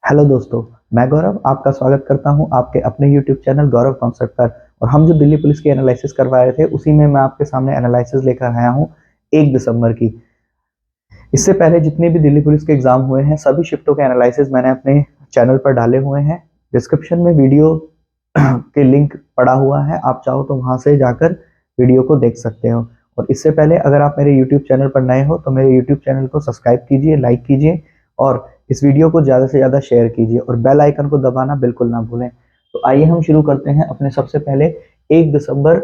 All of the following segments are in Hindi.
हेलो दोस्तों, मैं गौरव आपका स्वागत करता हूं आपके अपने YouTube चैनल गौरव कॉन्सेप्ट पर। और हम जो दिल्ली पुलिस की एनालिसिस करवा रहे थे उसी में मैं आपके सामने एनालिसिस लेकर आया हूं 1 दिसंबर की। इससे पहले जितने भी दिल्ली पुलिस के एग्जाम हुए हैं सभी शिफ्टों के एनालिसिस मैंने अपने चैनल पर डाले हुए हैं। डिस्क्रिप्शन में वीडियो के लिंक पड़ा हुआ है, आप चाहो तो वहां से जाकर वीडियो को देख सकते हो। और इससे पहले अगर आप मेरे यूट्यूब चैनल पर नए हो तो मेरे यूट्यूब चैनल को सब्सक्राइब कीजिए, लाइक कीजिए और इस वीडियो को ज़्यादा से ज़्यादा शेयर कीजिए और बेल आइकन को दबाना बिल्कुल ना भूलें। तो आइए हम शुरू करते हैं अपने सबसे पहले 1 दिसंबर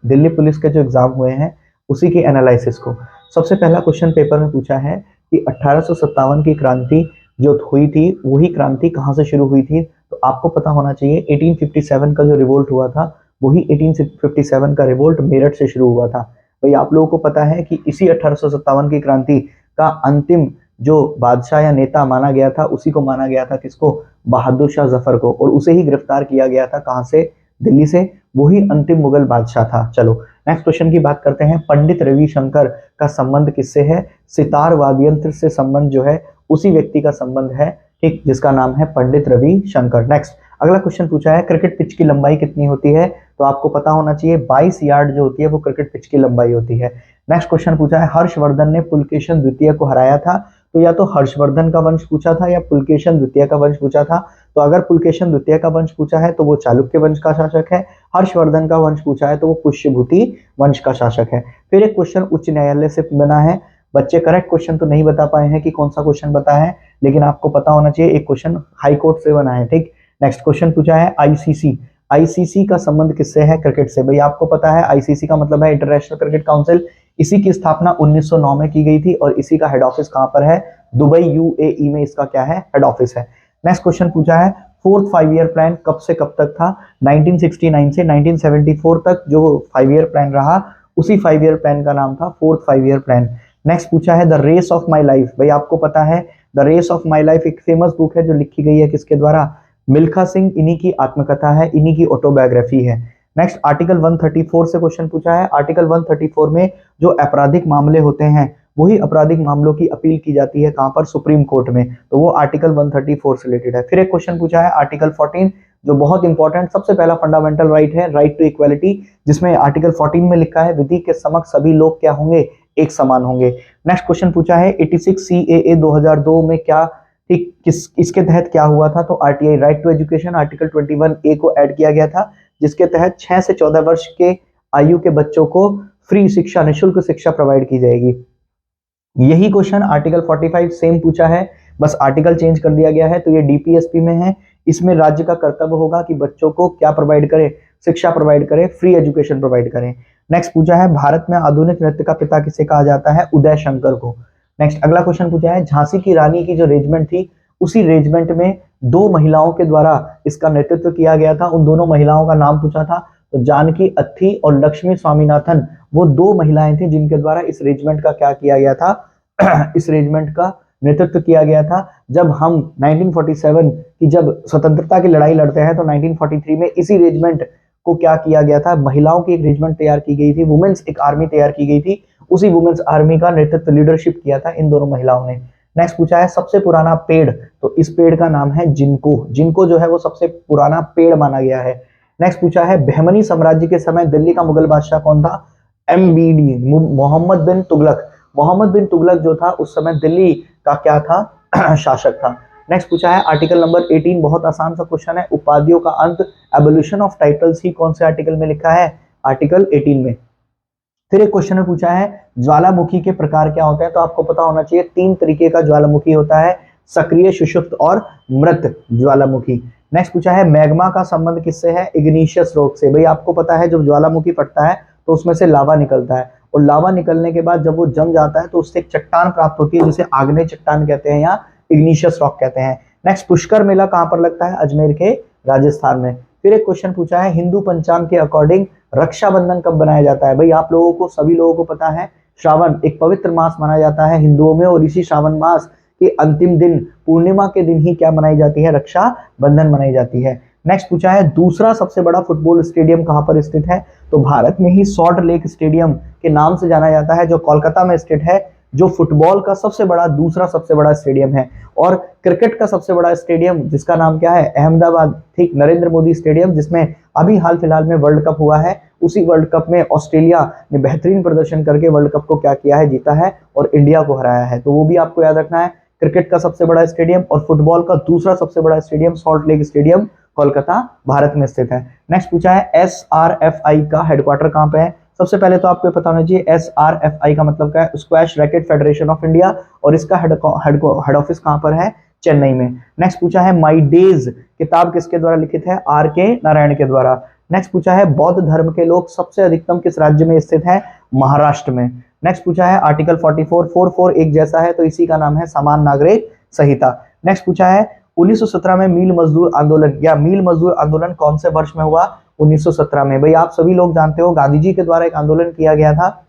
दिल्ली पुलिस के जो एग्जाम हुए हैं उसी की एनालिसिस को। सबसे पहला क्वेश्चन पेपर में पूछा है कि 1857 की क्रांति जो हुई थी वही क्रांति कहाँ से शुरू हुई थी। तो आपको पता होना चाहिए 1857 का जो रिवोल्ट हुआ था वही 1857 का रिवोल्ट मेरठ से शुरू हुआ था। भाई आप लोगों को पता है कि इसी 1857 की क्रांति का अंतिम जो बादशाह या नेता माना गया था उसी को माना गया था, किसको? बहादुर शाह जफर को। और उसे ही गिरफ्तार किया गया था, कहां से? दिल्ली से। वही अंतिम मुगल बादशाह था। चलो नेक्स्ट क्वेश्चन की बात करते हैं। पंडित रविशंकर का संबंध किससे है? सितार वाद्ययंत्र से संबंध जो है उसी व्यक्ति का संबंध है, ठीक, जिसका नाम है पंडित रविशंकर। नेक्स्ट अगला क्वेश्चन पूछा है क्रिकेट पिच की लंबाई कितनी होती है? तो आपको पता होना चाहिए 22 यार्ड जो होती है वो क्रिकेट पिच की लंबाई होती है। नेक्स्ट क्वेश्चन पूछा है हर्षवर्धन ने पुलकेशन द्वितीय को हराया था। तो या तो हर्षवर्धन का वंश पूछा था या पुलकेशन द्वितीय का वंश पूछा था। तो अगर पुलकेशन द्वितीय का वंश पूछा है तो वो चालुक्य वंश का शासक है। हर्षवर्धन का वंश पूछा है तो वो पुष्यभूति वंश का शासक है। फिर एक क्वेश्चन उच्च न्यायालय से बना है। बच्चे करेक्ट क्वेश्चन तो नहीं बता पाए हैं कि कौन सा क्वेश्चन बता है, लेकिन आपको पता होना चाहिए एक क्वेश्चन हाई कोर्ट से बना है, ठीक। नेक्स्ट क्वेश्चन पूछा है आईसीसी। आईसीसी का संबंध किससे है? क्रिकेट से। भाई आपको पता है आईसीसी का मतलब है इंटरनेशनल क्रिकेट काउंसिल। इसी की स्थापना 1909 में की गई थी और इसी का हेड ऑफिस कहां पर है? दुबई यूएई में इसका क्या है? हेड ऑफिस है। नेक्स्ट क्वेश्चन पूछा है फोर्थ 5 ईयर प्लान कब से कब तक था? 1969 से 1974 तक जो 5 ईयर प्लान रहा उसी 5 ईयर प्लान का नाम था फोर्थ 5 ईयर प्लान। नेक्स्ट पूछा है the race of my life. भाई आपको पता है the race of my life एक फेमस बुक है जो लिखी गई है किसके द्वारा? मिल्खा सिंह। इन्हीं की आत्मकथा है, इन्हीं की ऑटोबायोग्राफी है। नेक्स्ट आर्टिकल 134 से क्वेश्चन पूछा है। आर्टिकल 134 में जो आपराधिक मामले होते हैं वही आपराधिक मामलों की अपील की जाती है, कहां पर? सुप्रीम कोर्ट में। तो वो आर्टिकल 134 से रिलेटेड है। फिर एक क्वेश्चन पूछा है आर्टिकल 14 जो बहुत इंपॉर्टेंट सबसे पहला फंडामेंटल राइट है, राइट टू इक्वालिटी, जिसमें आर्टिकल 14 में लिखा है विधि के समक्ष सभी लोग क्या होंगे? एक समान होंगे। नेक्स्ट क्वेश्चन पूछा है 86 सीएए 2002 में क्या, ठीक, किस इसके तहत क्या हुआ था? तो RTI right to education article 21A को ऐड किया गया था, जिसके तहत 6 से 14 वर्ष के आयु के बच्चों को फ्री शिक्षा, निःशुल्क शिक्षा प्रोवाइड की जाएगी। यही क्वेश्चन आर्टिकल 45 सेम पूछा है, बस आर्टिकल चेंज कर दिया गया है। तो ये डीपीएसपी में है। इसमें राज्य का कर्तव्य होगा कि बच्चों को क्या प्रोवाइड करे? शिक्षा प्रोवाइड करे, फ्री एजुकेशन प्रोवाइड करें। नेक्स्ट पूछा है भारत में आधुनिक नृत्य का पिता किसे कहा जाता है? उदय शंकर को। नेक्स्ट अगला क्वेश्चन पूछा है झांसी की रानी की जो रेजिमेंट थी उसी रेजिमेंट में 2 महिलाओं के द्वारा इसका नेतृत्व किया गया था। उन दोनों महिलाओं का नाम पूछा था। तो जानकी अत्थी और लक्ष्मी स्वामीनाथन वो 2 महिलाएं थी जिनके द्वारा इस रेजिमेंट का क्या किया गया था? इस रेजिमेंट का नेतृत्व किया गया था। जब हम 1947 की जब स्वतंत्रता की लड़ाई लड़ते हैं तो 1943 में इसी रेजिमेंट को क्या किया गया था? महिलाओं की एक रेजिमेंट तैयार की गई थी, वुमेन्स एक आर्मी तैयार की गई थी। उसी वुमेन्स आर्मी का नेतृत्व, लीडरशिप किया था इन दोनों महिलाओं ने। नेक्स्ट पूछा है सबसे पुराना पेड़। तो इस पेड़ का नाम है जिनको। जिनको जो है वो सबसे पुराना पेड़ माना गया है। नेक्स्ट पूछा है बहमनी साम्राज्य के समय दिल्ली का मुगल बादशाह कौन था? एमबीडी, मोहम्मद बिन तुगलक। मोहम्मद बिन तुगलक जो था उस समय दिल्ली का क्या था? शासक था। नेक्स्ट पूछा है आर्टिकल नंबर 18, बहुत आसान सा क्वेश्चन है। उपाधियों का अंत, एबोल्यूशन ऑफ टाइटल्स ही कौन से आर्टिकल में लिखा है? आर्टिकल 18 में। फिर एक क्वेश्चन में पूछा है ज्वालामुखी के प्रकार क्या होते हैं? तो आपको पता होना चाहिए 3 तरीके का ज्वालामुखी होता है, सक्रिय, सुषुप्त और मृत ज्वालामुखी। नेक्स्ट पूछा है मैग्मा का संबंध किससे है? इग्निशियस रॉक से। भाई आपको पता है जब ज्वालामुखी फटता है तो उसमें से लावा निकलता है और लावा निकलने के बाद जब वो जम जाता है तो उससे एक चट्टान प्राप्त होती है जिसे आग्नेय चट्टान कहते हैं या इग्निशियस रॉक कहते हैं। नेक्स्ट पुष्कर मेला कहां पर लगता है? अजमेर के राजस्थान में। फिर एक क्वेश्चन पूछा है हिंदू पंचांग के अकॉर्डिंग रक्षाबंधन कब बनाया जाता है? भाई आप लोगों को, सभी लोगों को पता है श्रावण एक पवित्र मास माना जाता है हिंदुओं में और इसी श्रावण मास के अंतिम दिन पूर्णिमा के दिन ही क्या मनाई जाती है? रक्षाबंधन मनाई जाती है। नेक्स्ट पूछा है दूसरा सबसे बड़ा फुटबॉल स्टेडियम कहां पर स्थित है? तो भारत में ही सॉल्ट लेक स्टेडियम के नाम से जाना जाता है जो कोलकाता में स्थित है। जो फुटबॉल का सबसे बड़ा दूसरा सबसे बड़ा स्टेडियम है। और क्रिकेट का सबसे बड़ा स्टेडियम जिसका नाम क्या है, अहमदाबाद, ठीक, नरेंद्र मोदी स्टेडियम, जिसमें अभी हाल फिलहाल में वर्ल्ड कप हुआ है। उसी वर्ल्ड कप में ऑस्ट्रेलिया ने बेहतरीन प्रदर्शन करके वर्ल्ड कप को क्या किया है, जीता है और इंडिया को हराया है। तो वो भी आपको याद रखना है, क्रिकेट का सबसे बड़ा स्टेडियम और फुटबॉल का दूसरा सबसे बड़ा stadium salt lake stadium, Kolkata, Bharat में स्थित है। नेक्स्ट पूछा है SRFI का हेडक्वार्टर कहां पे है। सबसे पहले तो आपको पता होना चाहिए SRFI का मतलब क्या है, squash racket federation of India, और इसका हेड ऑफिस कहां पर है, चेन्नई में। नेक्स्ट पूछा है माई डेज किताब किसके द्वारा लिखित है, RK नारायण के द्वारा। नेक्स्ट पूछा है बौद्ध धर्म के लोग सबसे अधिकतम किस राज्य में स्थित है, महाराष्ट्र में। नेक्स्ट पूछा है आर्टिकल 44 एक जैसा है तो इसी का नाम है समान नागरिक संहिता। नेक्स्ट पूछा है 1917 में मील मजदूर आंदोलन या मील मजदूर आंदोलन कौन से वर्ष में हुआ, 1917 में। भाई आप सभी लोग जानते हो गांधी जी के द्वारा एक आंदोलन किया गया था,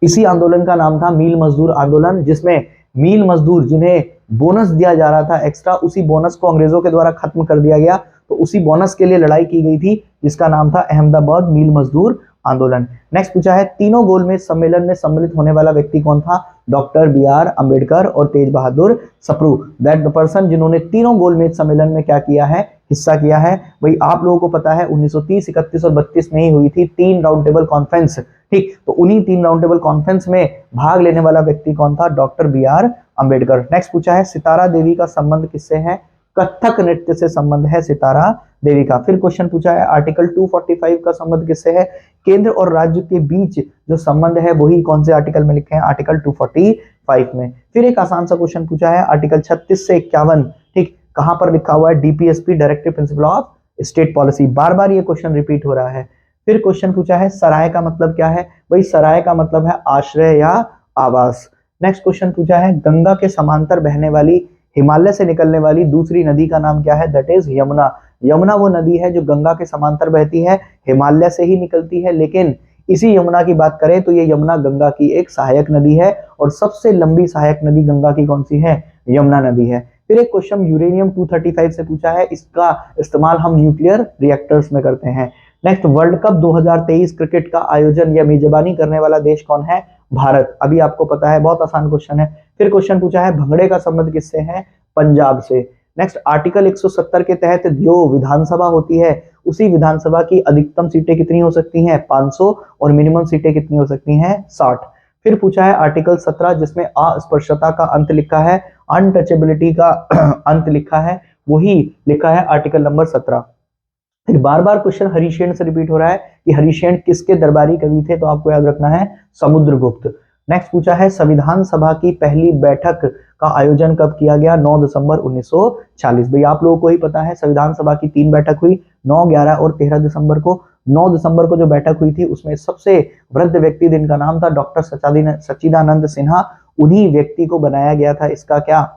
इसी आंदोलन का नाम था मील मजदूर आंदोलन, जिसमें मील मजदूर जिन्हें बोनस दिया जा रहा था एक्स्ट्रा, उसी बोनस को अंग्रेजों के द्वारा खत्म कर दिया गया। तो उसी बोनस के लिए लड़ाई की गई थी जिसका नाम था अहमदाबाद मील मजदूर आंदोलन। नेक्स्ट पूछा है तीनों गोलमेज सम्मेलन में सम्मिलित होने वाला व्यक्ति कौन था, डॉक्टर BR अम्बेडकर और तेज बहादुर सप्रू, दैट द पर्सन जिन्होंने तीनों गोलमेज सम्मेलन में क्या किया है, हिस्सा किया है। भाई आप लोगों को पता है 1930, 31 और 32 में ही हुई थी 3 राउंड टेबल कॉन्फ्रेंस, ठीक, तो उन्हीं 3 राउंड टेबल कॉन्फ्रेंस में भाग लेने वाला व्यक्ति कौन था, डॉक्टर BR अम्बेडकर। नेक्स्ट पूछा है सितारा देवी का संबंध किससे है, कथक नृत्य से संबंध है सितारा देवी का। फिर क्वेश्चन पूछा है आर्टिकल 245 का संबंध किससे है, केंद्र और राज्य के बीच जो संबंध है वही कौन से आर्टिकल में लिखे हैं, आर्टिकल 245 में। फिर एक आसान सा क्वेश्चन पूछा है आर्टिकल 36 से 51, ठीक, कहां पर लिखा हुआ है, DPSP directive principle of state policy. बार बार ये क्वेश्चन रिपीट हो रहा है। फिर क्वेश्चन पूछा है सराय का मतलब क्या है, भाई सराय का मतलब है आश्रय या आवास। नेक्स्ट क्वेश्चन पूछा है गंगा के समांतर बहने वाली हिमालय से निकलने वाली दूसरी नदी का नाम क्या है, दैट इज यमुना। यमुना वो नदी है जो गंगा के समांतर बहती है, हिमालय से ही निकलती है, लेकिन इसी यमुना की बात करें तो ये यमुना गंगा की एक सहायक नदी है और सबसे लंबी सहायक नदी गंगा की कौन सी है, यमुना नदी है। फिर एक क्वेश्चन यूरेनियम 235 से पूछा है, इसका इस्तेमाल हम न्यूक्लियर रिएक्टर्स में करते हैं। नेक्स्ट वर्ल्ड कप 2023 क्रिकेट का आयोजन या मेजबानी करने वाला देश कौन है, भारत। अभी आपको पता है, बहुत आसान क्वेश्चन है। फिर क्वेश्चन पूछा है भंगड़े का संबंध किससे है, पंजाब से। नेक्स्ट आर्टिकल 170 के तहत जो विधानसभा होती है उसी विधानसभा की अधिकतम सीटें कितनी हो सकती हैं, 500, और मिनिमम सीटें कितनी हो सकती हैं, 60। फिर पूछा है आर्टिकल 17 जिसमें अस्पृश्यता का अंत लिखा है, अनटचेबिलिटी का अंत लिखा है, वही लिखा है आर्टिकल नंबर 17। फिर बार बार क्वेश्चन हरिशेन से रिपीट हो रहा है कि हरिशेन किसके दरबारी कवि थे, तो आपको याद रखना है समुद्रगुप्त। नेक्स्ट पूछा है संविधान सभा की पहली बैठक का आयोजन कब किया गया, 9 दिसंबर 1940। भाई आप लोगों को ही पता है संविधान सभा की 3 बैठक हुई, 9, 11 और 13 दिसंबर को। 9 दिसंबर को जो बैठक हुई थी उसमें सबसे वृद्ध व्यक्ति जिनका नाम था डॉक्टर सच्चिदानंद सिन्हा, उन्हीं व्यक्ति को बनाया गया था इसका क्या,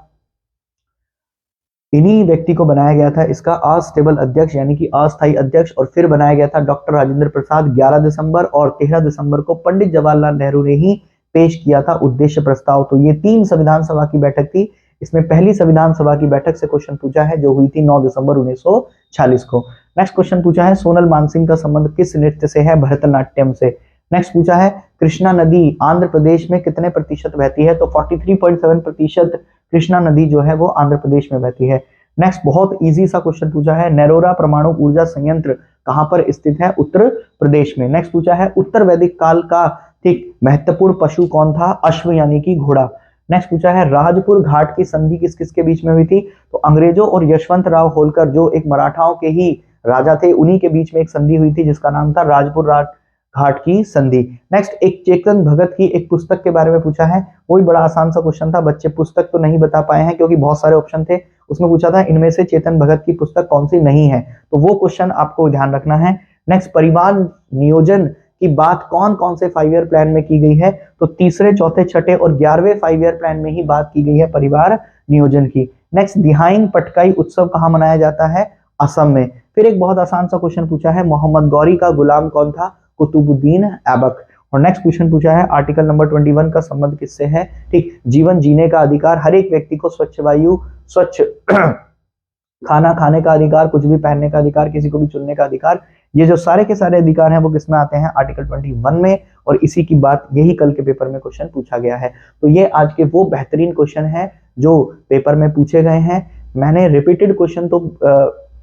इन्हीं व्यक्ति को बनाया गया था इसका अस्टेबल अध्यक्ष यानी कि अस्थायी अध्यक्ष। और फिर बनाया गया था डॉक्टर राजेंद्र प्रसाद 11 दिसंबर, और 13 दिसंबर को पंडित जवाहरलाल नेहरू ने ही पेश किया था उद्देश्य प्रस्ताव। तो ये 3 संविधान सभा की बैठक थी। इसमें पहली संविधान सभा की बैठक से क्वेश्चन पूछा है जो हुई थी 9 दिसंबर 1940 को। नेक्स्ट क्वेश्चन पूछा है सोनल मानसिंह का संबंध किस नृत्य से है, भरतनाट्यम से। नेक्स्ट पूछा है कृष्णा नदी आंध्र प्रदेश में कितने प्रतिशत बहती है, तो 43.7% कृष्णा नदी जो है वो आंध्र प्रदेश में बहती है। नेक्स्ट बहुत इजी सा क्वेश्चन पूछा है नरोरा परमाणु ऊर्जा संयंत्र कहां पर स्थित है, उत्तर प्रदेश में। नेक्स्ट पूछा है उत्तर वैदिक काल का ठीक महत्वपूर्ण पशु कौन था, अश्व यानी कि घोड़ा। नेक्स्ट पूछा है राजपुर घाट की संधि किस किस के बीच में हुई थी, तो अंग्रेजों और यशवंत राव होलकर जो एक मराठाओं के ही राजा थे उन्हीं के बीच में एक संधि हुई थी जिसका नाम था राजपुर घाट की संधि। नेक्स्ट एक चेतन भगत की एक पुस्तक के बारे में पूछा है, वही बड़ा आसान सा क्वेश्चन था, बच्चे पुस्तक तो नहीं बता पाए हैं क्योंकि बहुत सारे ऑप्शन थे। उसमें पूछा था इनमें से चेतन भगत की पुस्तक कौन सी नहीं है, तो वो क्वेश्चन आपको ध्यान रखना है। नेक्स्ट परिवार नियोजन की बात कौन कौन से 5 ईयर प्लान में की गई है, तो तीसरे, चौथे, छठे और 11वें 5 ईयर प्लान में ही बात की गई है परिवार नियोजन की। नेक्स्ट दिहाइन पटकाई उत्सव कहाँ मनाया जाता है, असम में। फिर एक बहुत आसान सा क्वेश्चन पूछा है मोहम्मद गौरी का गुलाम कौन था, कुतुबुद्दीन ऐबक। और नेक्स्ट क्वेश्चन पूछा है आर्टिकल नंबर 21 का संबंध किससे है, ठीक, जीवन जीने का अधिकार, हर एक व्यक्ति को स्वच्छ वायु, स्वच्छ खाना खाने का अधिकार, कुछ भी पहनने का अधिकार, किसी को भी चुनने का अधिकार, ये जो सारे के सारे अधिकार हैं वो किसमें आते हैं, आर्टिकल 21 में। और इसी की बात यही कल के पेपर में क्वेश्चन पूछा गया है। तो ये आज के वो बेहतरीन क्वेश्चन है जो पेपर में पूछे गए हैं। मैंने रिपीटेड क्वेश्चन तो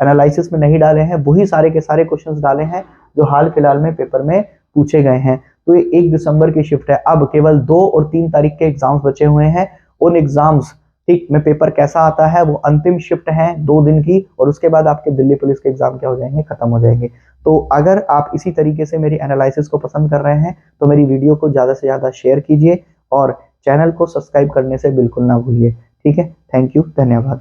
एनालिसिस में नहीं डाले हैं, वही सारे के सारे क्वेश्चंस डाले हैं जो हाल फिलहाल में पेपर में पूछे गए हैं। तो ये 1 दिसंबर की शिफ्ट है। अब केवल 2 और 3 तारीख के एग्जाम्स बचे हुए हैं। उन एग्जाम्स ठीक में पेपर कैसा आता है वो अंतिम शिफ्ट है 2 दिन की, और उसके बाद आपके दिल्ली पुलिस के एग्जाम क्या हो जाएंगे, खत्म हो जाएंगे। तो अगर आप इसी तरीके से मेरी एनालिसिस को पसंद कर रहे हैं तो मेरी वीडियो को ज्यादा से ज्यादा शेयर कीजिए और चैनल को सब्सक्राइब करने से बिल्कुल ना भूलिए। ठीक है, थैंक यू, धन्यवाद।